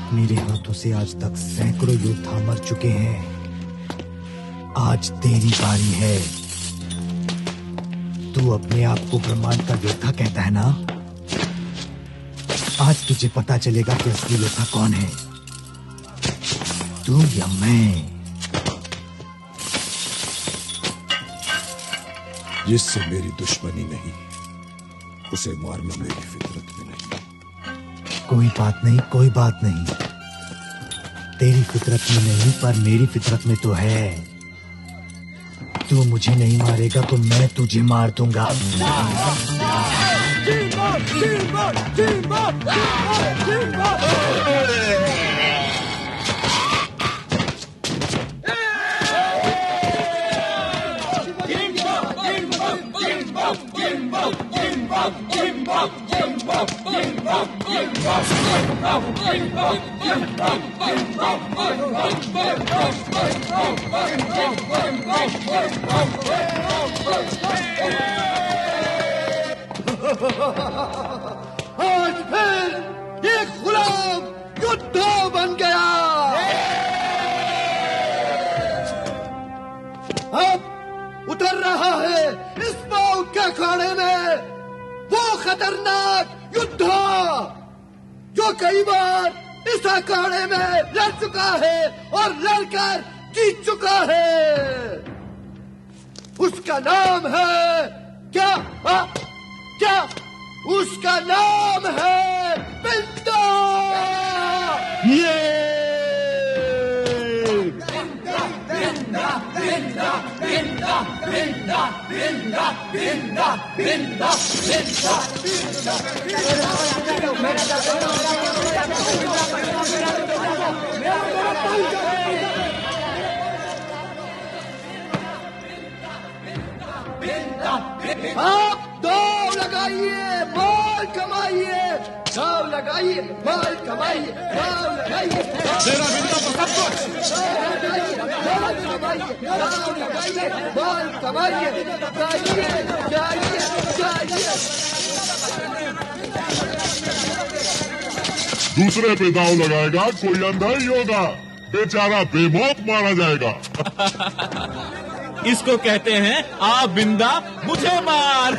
मेरे हाथों से आज तक सैकड़ों योद्धा मर चुके हैं। आज तेरी बारी है। तू अपने आप को ब्रह्मांड का योद्धा कहता है ना? आज तुझे पता चलेगा कि असली योद्धा कौन है, तू या मैं। जिससे मेरी दुश्मनी नहीं, उसे मारना मेरी फितरत में नहीं। कोई बात नहीं, कोई बात नहीं। तेरी फितरत में नहीं, पर मेरी फितरत में तो है। तू मुझे नहीं मारेगा तो मैं तुझे मार दूंगा। आज फिर ये गुलाम योद्धा बन गया। अब उतर रहा है इस मौत के अखाड़े में वो खतरनाक योद्धा जो कई बार इस अखाड़े में लड़ चुका है और लड़कर जीत चुका है। उसका नाम है क्या उसका नाम है बिंदा। आप दाव लगाइए, माल कमाइए, दाव लगाइए, माल कमाइए, दाव लगाइए। तेरा बिंदा तो सब कुछ। दाव लगाइए, माल कमाइए, जाइए। दूसरे पे दाव लगाएगा कोई अंधा ही होगा, बेचारा बेमौत मारा जाएगा। इसको कहते हैं आ बिंदा मुझे मार।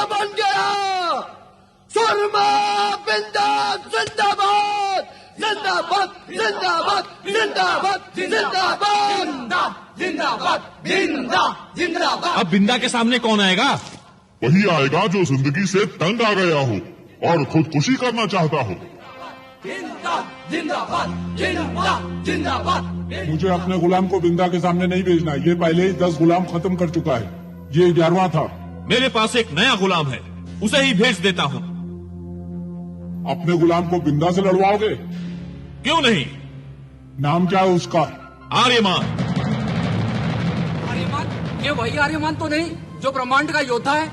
बन गया। सुरमा बिंदा जिंदाबाद, जिंदाबाद, जिंदाबाद, जिंदाबाद, जिंदाबाद, जिंदाबाद, बिंदा जिंदाबाद। अब बिंदा के सामने कौन आएगा? वही आएगा जो जिंदगी से तंग आ गया हो और खुदकुशी करना चाहता हो। जिंदाबाद, जिंदाबाद, जिंदाबाद। मुझे अपने गुलाम को बिंदा के सामने नहीं भेजना। ये पहले ही 10 गुलाम खत्म कर चुका है। ये 11वां था। मेरे पास एक नया गुलाम है, उसे ही भेज देता हूँ। अपने गुलाम को बिंदा से लड़वाओगे? क्यों नहीं? नाम क्या है उसका? आर्यमान। आर्यमान? ये वही आर्यमान तो नहीं जो ब्रह्मांड का योद्धा है?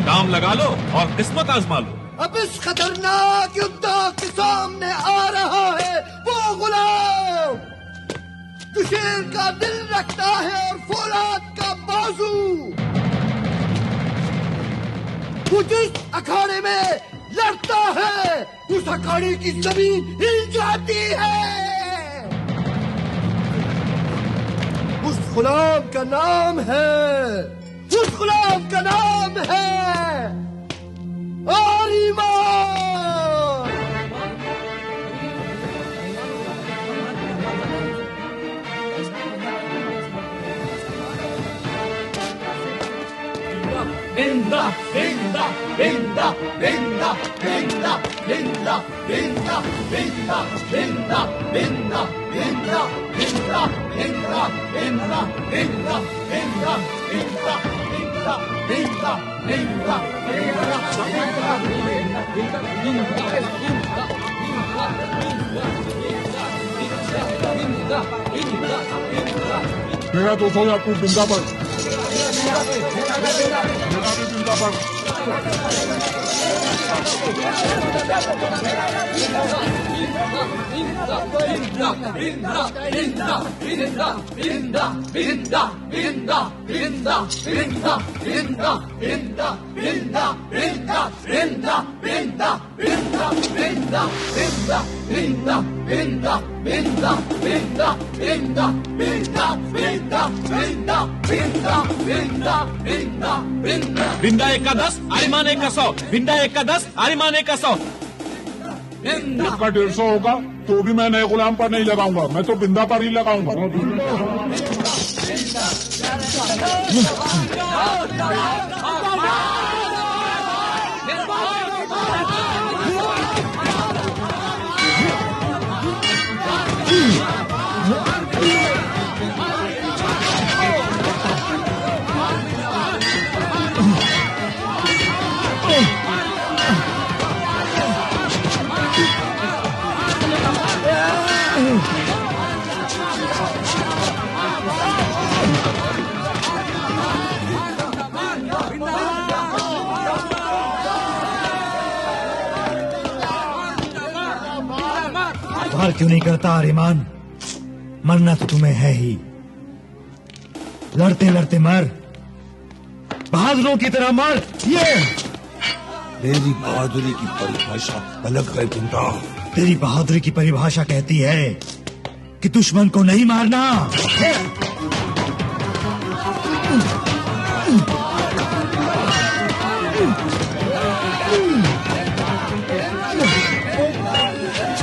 काम लगा लो और किस्मत आजमा लो। अब इस खतरनाक युद्ध के सामने आ रहा है वो गुलाम जो शेर का दिल रखता है और फौलाद का बाजू। वो जिस अखाड़े में लड़ता है उस अखाड़े की जमीन हिल जाती है। उस गुलाम का नाम है, उस गुलाम का नाम है आर्यमान। बिंदा, बिंदा, बिंदा, बिंदा, बिंदा, बिंदा, बिंदा, बिंदा, बिंदा, बिंदा, बिंदा, बिंदा, बिंदा, बिंदा, बिंदा, बिंदा, बिंदा, बिंदा, बिंदा, मेरा तो सोया तू बिंदा पर। मेरा भी बिंदा पर। बिंदा 1 का 10, आर्यमान 1 का 100। बिंदा 1 का 10, आर्यमान 1 का 100। इसका 150 होगा तो भी मैं नए गुलाम पर नहीं लगाऊंगा। मैं तो बिंदा पर ही लगाऊंगा। वार क्यों नहीं करता आर्यमान? मरना तो तुम्हें है ही। लड़ते लड़ते मर, बहादुरों की तरह मर। ये मेरी बहादुरी की परिभाषा अलग है बिंदा। तेरी बहादुरी की परिभाषा कहती है कि दुश्मन को नहीं मारना।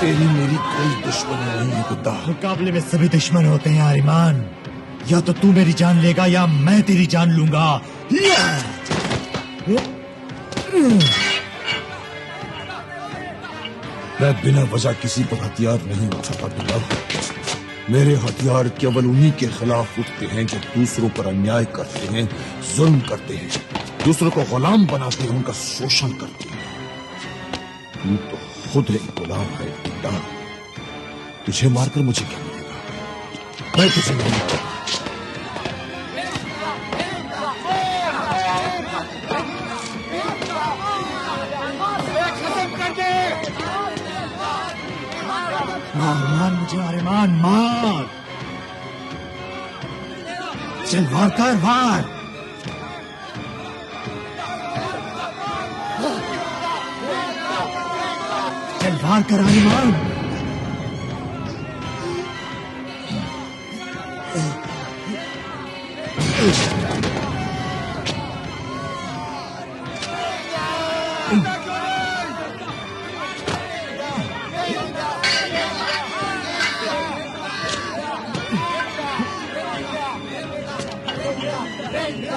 तेरी मेरी कोई दुश्मनी नहीं है बिंदा। मुकाबले में सभी दुश्मन होते हैं आर्यमान। या तो तू मेरी जान लेगा या मैं तेरी जान लूंगा। मैं बिना वजह किसी पर हथियार नहीं उठाता बिंदा। मेरे हथियार केवल उन्हीं के खिलाफ उठते हैं जो दूसरों पर अन्याय करते हैं, जुल्म करते हैं, दूसरों को गुलाम बनाते हैं, उनका शोषण करते हैं। तू तो खुद एक गुलाम है बिंदा। तुझे मारकर मुझे क्या मिलेगा? मैं तुझे नहीं मारूंगा। मार मुझे आर्यमान, मार। चल वार कर, वार। चल वार कर आर्यमान।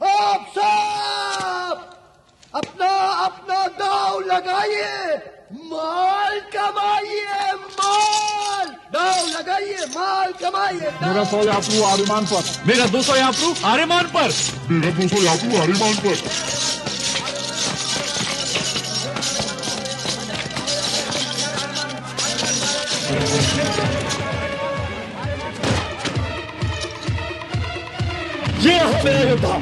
आप सब अपना अपना दाव लगाइए, माल कमाइए, माल दाव लगाइए, माल कमाइए। मेरा 100 यात्रु आर्यमान पर। मेरा 200 यात्रु आर्यमान पर। मेरा 200 यात्रु आर्यमान पर। ये है मेरा योद्धा।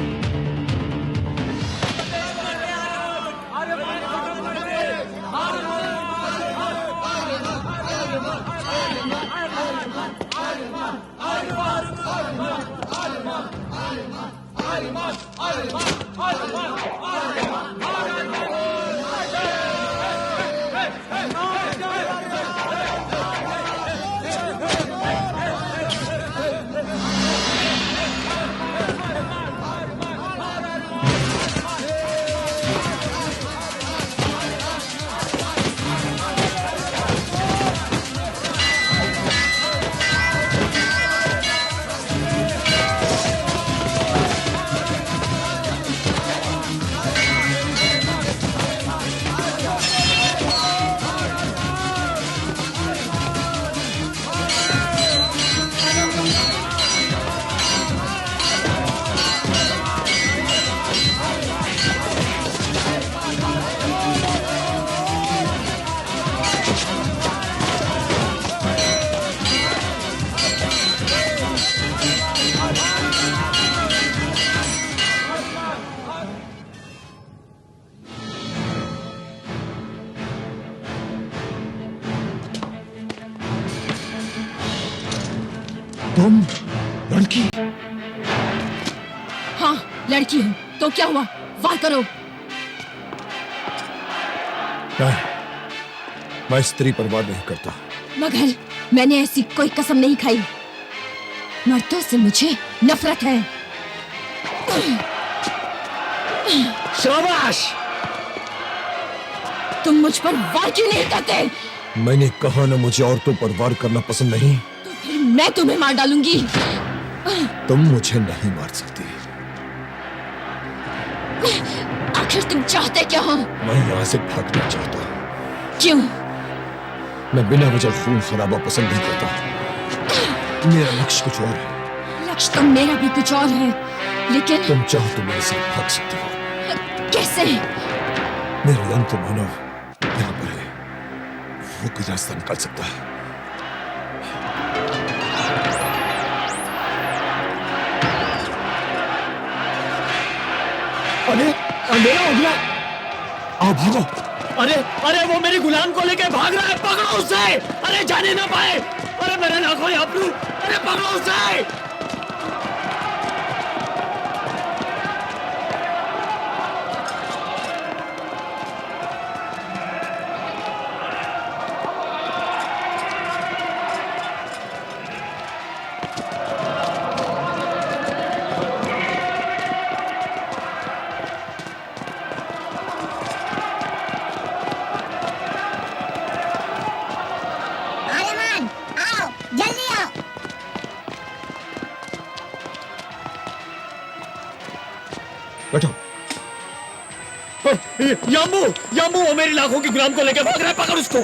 तुम लड़की? हाँ, लड़की हूँ। तो क्या हुआ? वार करो। मैं स्त्री पर वार नहीं करता। मगर मैंने ऐसी कोई कसम नहीं खाई। मर्दों से मुझे नफरत है। शाबाश। तुम मुझ पर वार क्यों नहीं करते? मैंने कहा ना, मुझे औरतों पर वार करना पसंद नहीं। तो फिर मैं तुम्हें मार डालूंगी। तुम मुझे नहीं मार सकती। आखिर तुम चाहते क्या हो? मैं यहाँ से भागना चाहता हूँ। क्यों? मैं बिना वजह खून खराबा पसंद नहीं करता। मेरा लक्ष्य कुछ और है। लक्ष्य तो मेरा भी कुछ और है, लेकिन तुम चाहो तो मेरे से भाग सकती हो। कैसे? मेरा यंत्र मानव यहाँ पर है, वो कोई रास्ता निकाल सकता है। अरे अंधेरा हो गया। आओ भागो। अरे अरे वो मेरी गुलाम को लेके भाग रहा है, पकड़ो उसे। अरे जाने ना पाए। अरे मेरे लाखों यात्रु, अरे पकड़ो उसे। बैठो। याम्बू, याम्बू वो मेरी लाखों की गुलाम को लेके भाग रहा है, पकड़ उसको।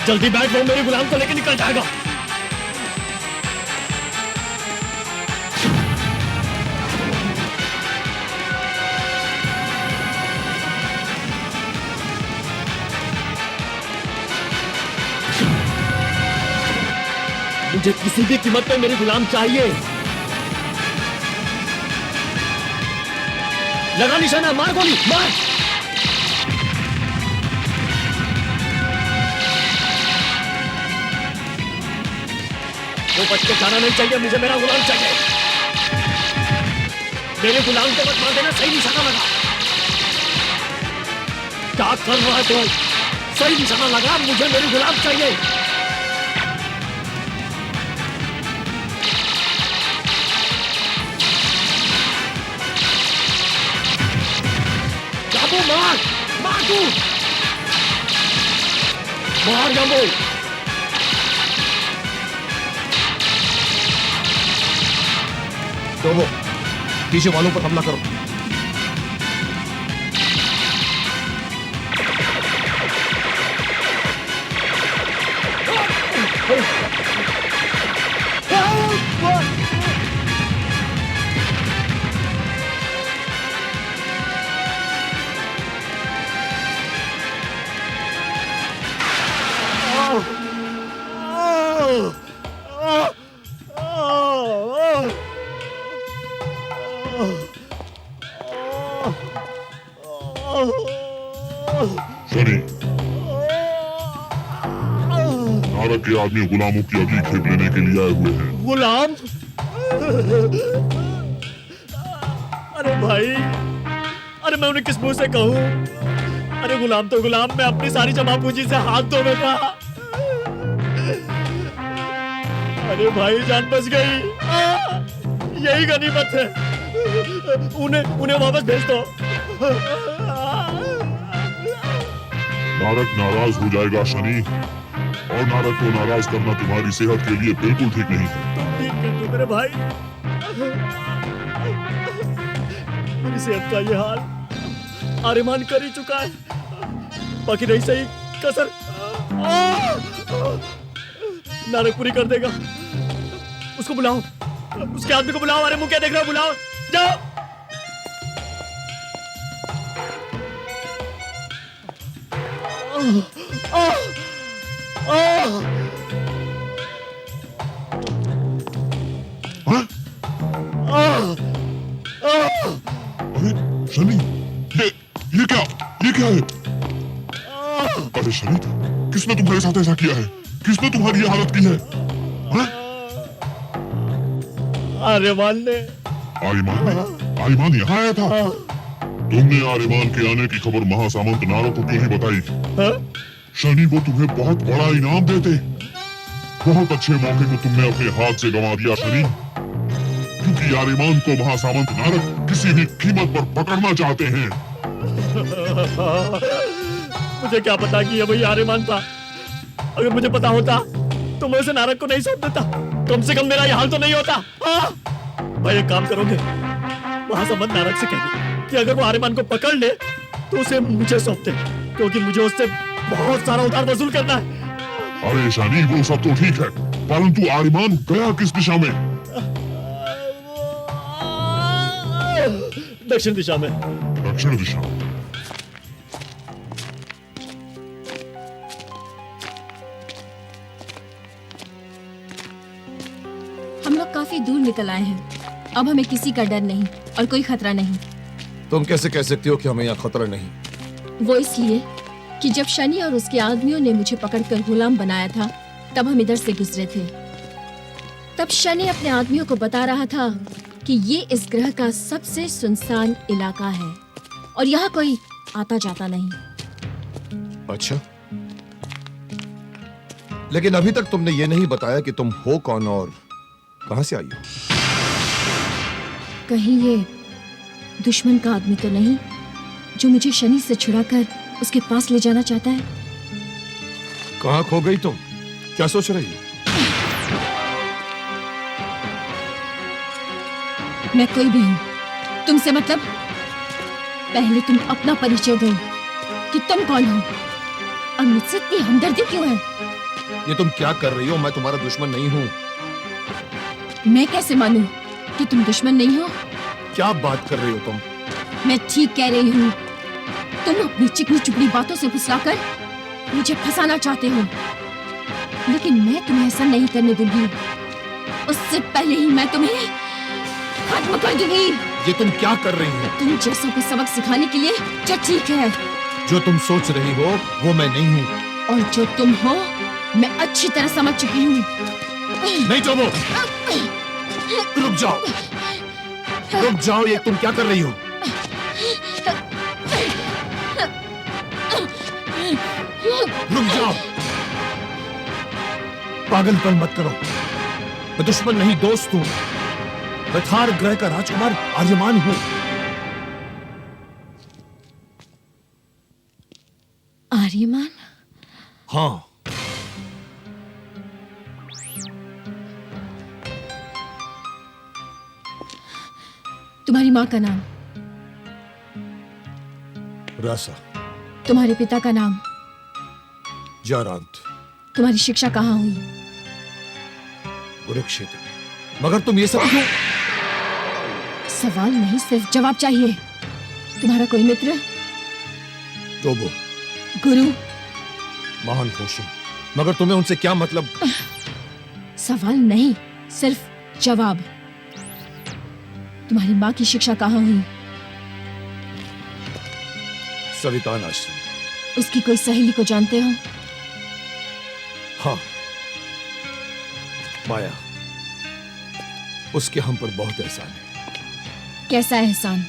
जल्दी बैठ, वो मेरी गुलाम को लेके निकल जाएगा। मुझे किसी भी कीमत पे मेरी गुलाम चाहिए। लगा निशाना, मार गोली, मार। वो बच के जाना नहीं चाहिए, मुझे मेरा गुलाम चाहिए। मेरे गुलाम को मत मार देना, सही निशाना लगा। क्या कर रहा है तू? सही निशाना लगा, मुझे मेरी गुलाम चाहिए। मार, मार तू। बाहर जम्बो। तो वो पीछे वालों पर हमला करो। शनि, नारक के आदमी गुलामों की अगली खेप लेने के लिए आए हुए हैं। गुलाम? अरे भाई, अरे मैं उन्हें किस मुंह से कहूं? अरे गुलाम तो गुलाम, मैं अपनी सारी जमा पूंजी से हाथ धो बैठा। अरे भाई जान बच गई, यही गनीमत है। उन्हें वापस भेज दो। नारक नाराज हो जाएगा शनि, और नारक को नाराज करना तुम्हारी सेहत के लिए बिल्कुल ठीक नहीं है। ठीक है मेरे भाई, मेरी सेहत का ये हाल आर्यमान कर ही चुका है, बाकी नहीं सही कसर नारक पूरी कर देगा। उसको बुलाओ, उसके आदमी को बुलाओ। अरे मुंह क्या देख रहे हो, बुलाओ, जाओ। अरे शनि, ये क्या है? अरे शनि, किसने तुम्हारे साथ ऐसा किया है? किसने तुम्हारी ये हालत की है? आर्यमान ने। आर्यमान यहाँ आया था? तुमने आर्यमान के आने की खबर महासामंत नारक को क्यों नहीं बताई? शनि, वो तुम्हें बहुत बड़ा इनाम देते। बहुत अच्छे मौके को तुमने अपने हाथ से गंवा दिया शनि, क्योंकि आर्यमान को महासामंत नारक किसी भी कीमत पर पकड़ना चाहते हैं। मुझे क्या पता कि ये वही आर्यमान था। अगर मुझे पता होता तो मैं उसे नारक को नहीं सौंप देता। कम से कम मेरा ये हाल तो नहीं होता। भाई एक काम करोगे, महासामंत नारक से कहना कि अगर वो आर्यमान को पकड़ ले तो उसे मुझे सौंप दे, क्योंकि मुझे उससे बहुत सारा उधार वसूल करना है। अरे शनि, वो सब तो ठीक है, परंतु आर्यमान गया किस दिशा में? दक्षिण दिशा में। दक्षिण दिशा। हम लोग काफी दूर निकल आए हैं। अब हमें किसी का डर नहीं और कोई खतरा नहीं। तुम कैसे कह सकती हो कि हमें यहाँ खतरा नहीं? वो इसलिए कि जब शनि और उसके आदमियों ने मुझे पकड़कर गुलाम बनाया था, तब हम इधर से गुजरे थे। तब शनि अपने आदमियों को बता रहा था कि ये इस ग्रह का सबसे सुनसान इलाका है और यहाँ कोई आता जाता नहीं। अच्छा, लेकिन अभी तक तुमने ये नहीं बताया कि तुम हो कौन और कहां से आई हो? कहीं ये दुश्मन का आदमी तो नहीं जो मुझे शनि से छुड़ाकर उसके पास ले जाना चाहता है? कहां खो गई तुम? क्या सोच रही हो? मैं कोई भी हूं, तुमसे मतलब? पहले तुम अपना परिचय दो कि तुम कौन हो और मुझसे इतनी हमदर्दी क्यों है? ये तुम क्या कर रही हो? मैं तुम्हारा दुश्मन नहीं हूँ। मैं कैसे मानूं कि तुम दुश्मन नहीं हो? क्या बात कर रही हो तुम? मैं ठीक कह रही हूँ। तुम अपनी चिकनी चुपड़ी बातों से फुसलाकर मुझे फंसाना चाहते हो, लेकिन मैं तुम्हें ऐसा नहीं करने दूंगी। उससे पहले ही मैं तुम्हें खत्म कर दूंगी। ये तुम क्या कर रही हो? तुम जैसों को सबक सिखाने के लिए जो ठीक है। जो तुम सोच रही हो वो मैं नहीं हूँ। और जो तुम हो मैं अच्छी तरह समझ चुकी हूँ। नहीं जोबो, रुक जाओ, रुक जाओ। ये तुम क्या कर रही हो? रुक जाओ, पागलपन मत करो। मैं दुश्मन नहीं, दोस्त हूं। मैं थार ग्रह का राजकुमार आर्यमान हूं। आर्यमान? हाँ, तुम्हारी माँ का नाम? रासा। तुम्हारे पिता का नाम? जारांत। तुम्हारी शिक्षा कहाँ हुई? कुरुक्षेत्र। मगर तुम ये सब क्यों? सवाल नहीं, सिर्फ जवाब चाहिए। तुम्हारा कोई मित्र? टोबो। गुरु? महान होशो। मगर तुम्हें उनसे क्या मतलब? सवाल नहीं, सिर्फ जवाब। तुम्हारी माँ की शिक्षा कहाँ हुई? सवितान आश्रम। उसकी कोई सहेली को जानते हो? हाँ, माया। उसके हम पर बहुत एहसान है। कैसा एहसान?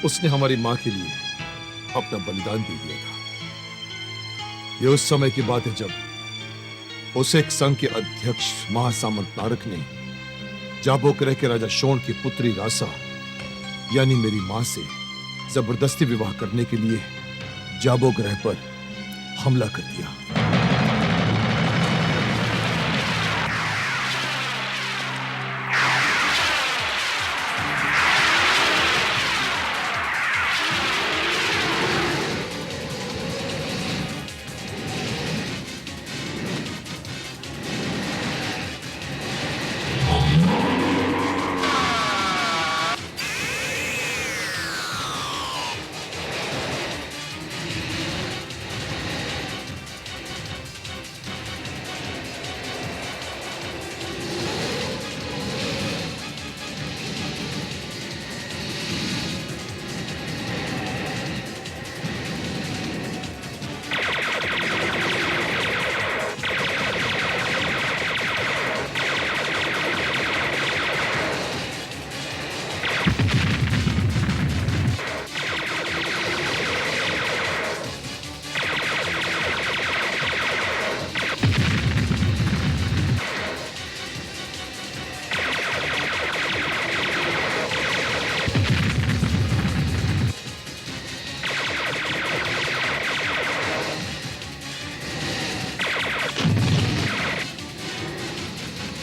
उसने हमारी माँ के लिए अपना बलिदान दे दिया था। ये उस समय की बात है जब उस एक संघ के अध्यक्ष महासामंत नारक ने जाबोक रह के राजा शोण की पुत्री रासा यानी मेरी माँ से जबरदस्ती विवाह करने के लिए जाबो ग्रह पर हमला कर दिया।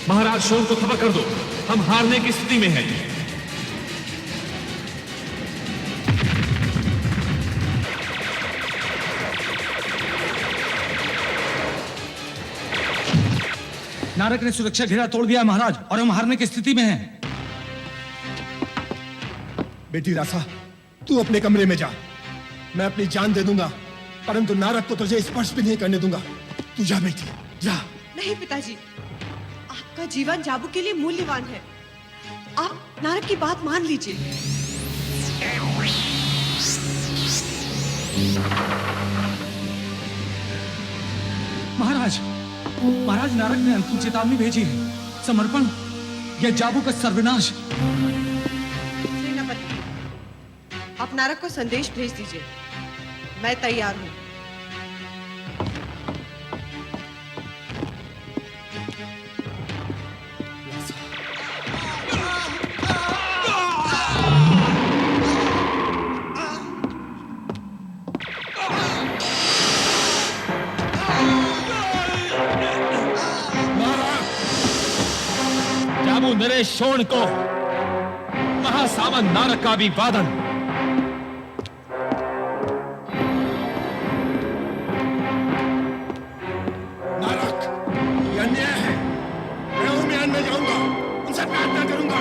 महाराज शोण को खबर कर दो, हम हारने की स्थिति में हैं। नारक ने सुरक्षा घेरा तोड़ दिया महाराज, और हम हारने की स्थिति में हैं। बेटी रासा, तू अपने कमरे में जा। मैं अपनी जान दे दूंगा, परंतु नारक को तुझे स्पर्श भी नहीं करने दूंगा। तू जा बेटी, जा। नहीं पिताजी, आपका जीवन जाबू के लिए मूल्यवान है। आप नारक की बात मान लीजिए। महाराज, महाराज नारक ने अंतिम चेतावनी भेजी है। समर्पण या जाबू का सर्वनाश। सेनापति, आप नारक को संदेश भेज दीजिए। मैं तैयार हूं। जाबू नरेश शोण को महासामंत नारक का अभिवादन। नारक, यह अन्याय है। मैं उम्यान में जाऊंगा, उनसे प्रार्थना करूंगा,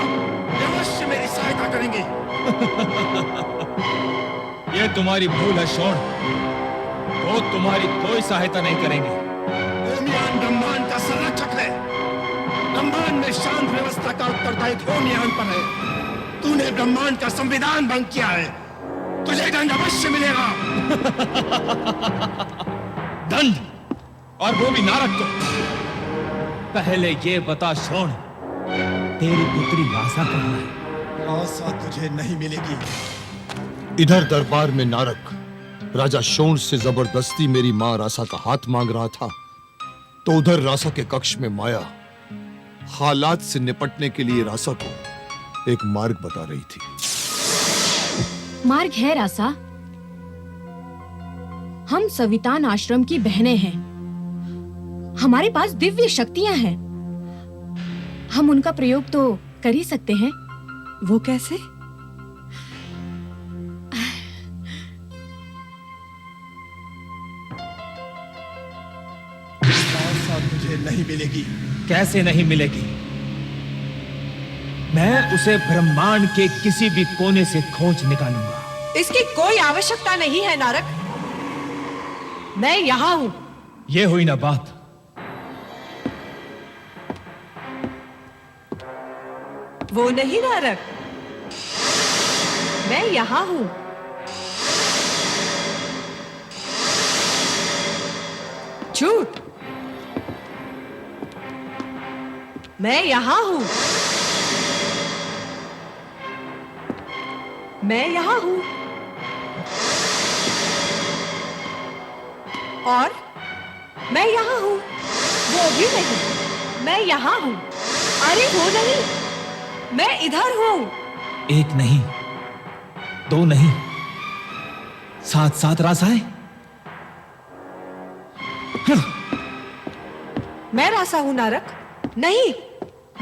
वे अवश्य मेरी सहायता करेंगे। ये तुम्हारी भूल है शोण, वो तुम्हारी कोई सहायता नहीं करेंगे। ओमियान ब्रह्मांड का संरक्षक है। ब्रह्मांड में शांत व्यवस्था का उत्तरदायित्व ओमियान पर है। तूने ब्रह्मांड का संविधान भंग किया है, तुझे दंड अवश्य मिलेगा। दंड? और वो भी नारक को? पहले ये बता शोण, तेरी पुत्री रासा कहाँ है? रासा तुझे नहीं मिलेगी। इधर दरबार में नारक राजा शोण से जबरदस्ती मेरी मां रासा का हाथ मांग रहा था, तो उधर रासा के कक्ष में माया हालात से निपटने के लिए रासा को एक मार्ग बता रही थी। मार्ग है रासा। हम सवितान आश्रम की बहनें हैं। हमारे पास दिव्य शक्तियां हैं। हम उनका प्रयोग तो कर ही सकते हैं। वो कैसे? रासा मुझे नहीं मिलेगी। कैसे नहीं मिलेगी? मैं उसे ब्रह्मांड के किसी भी कोने से खोज निकालूंगा। इसकी कोई आवश्यकता नहीं है नारक। मैं यहां हूं। ये हुई ना बात। वो नहीं नारक, मैं यहां हूं। झूठ। मैं यहां हूं। मैं यहां हूं। और मैं यहां हूं। वो भी नहीं, मैं यहां हूं। अरे वो नहीं, मैं इधर हूं। एक नहीं, दो नहीं, सात सात रासाएं। मैं रासा हूं नारक? नहीं,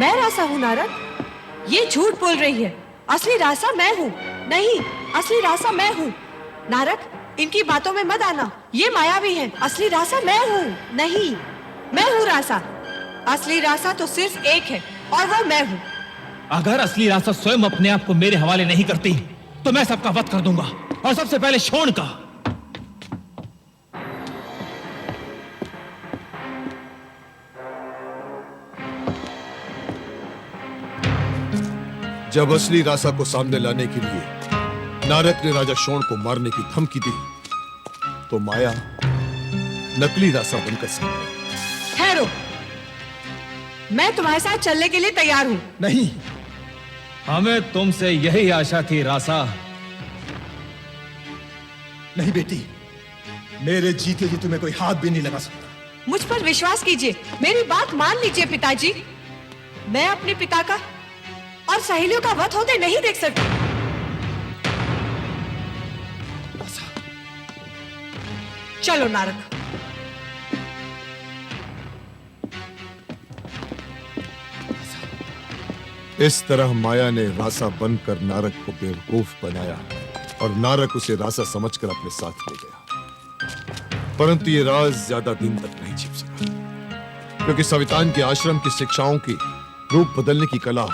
मैं रासा हूं नारक। ये झूठ बोल रही है। असली रासा मैं हूं। नहीं, असली रासा मैं हूं। नारक, इनकी बातों में मत आना। ये मायावी है। असली रासा मैं हूं। नहीं, मैं हूं रासा। असली रासा तो सिर्फ एक है और वो मैं हूं। अगर असली रासा स्वयं अपने आप को मेरे हवाले नहीं करती तो मैं सबका वध कर दूंगा, और सबसे पहले शोण का। जब असली रासा को सामने लाने के लिए नारक ने राजा शोण को मारने की धमकी दी तो माया नकली रासा बनकर सामने। ठहरो, मैं तुम्हारे साथ चलने के लिए तैयार हूं। नहीं, हमें तुमसे यही आशा थी रासा। नहीं बेटी, मेरे जीते जी तुम्हें कोई हाथ भी नहीं लगा सकता। मुझ पर विश्वास कीजिए, मेरी बात मान लीजिए पिताजी। मैं अपने पिता का और सहेलियों का वध होते नहीं देख सकती। चलो नारक। इस तरह माया ने रासा बनकर नारक को बेवकूफ बनाया और नारक उसे रासा समझकर अपने साथ ले गया। परंतु ये राज ज्यादा दिन तक नहीं छिप सका, क्योंकि सवितान के आश्रम की शिक्षाओं की रूप बदलने की कला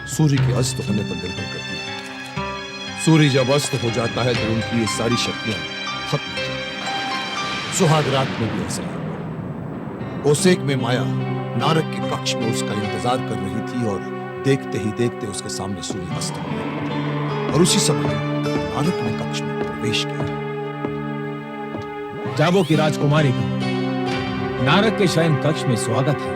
सूर्य के अस्त होने पर निर्भर करती है। सूर्य जब अस्त हो जाता है तो उनकी ये सारी शक्तियां खत्म हो जाती हैं। सुहाग रात में भी ऐसा हुआ। ओसेक में माया नारक के कक्ष में उसका इंतजार कर रही थी और देखते ही देखते उसके सामने सूर्य अस्त हो गया और उसी समय नारक ने कक्ष में प्रवेश किया। जाबो की राजकुमारी का नारक के शयन कक्ष में स्वागत है।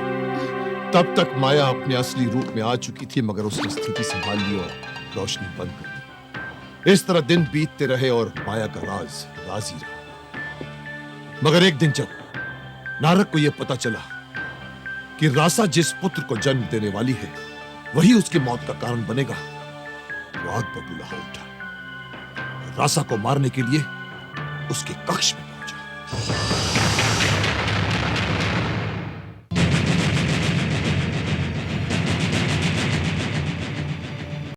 तब तक माया अपने असली रूप में आ चुकी थी, मगर उसने स्थिति संभाल ली और रोशनी बंद कर दी। इस तरह दिन बीतते रहे और माया का राज राज ही रहा। मगर एक दिन जब नारक को यह पता चला कि रासा जिस पुत्र को जन्म देने वाली है वही उसकी मौत का कारण बनेगा, वो आग बबूला हो उठा। रासा को मारने के लिए उसके कक्ष में पहुंचा।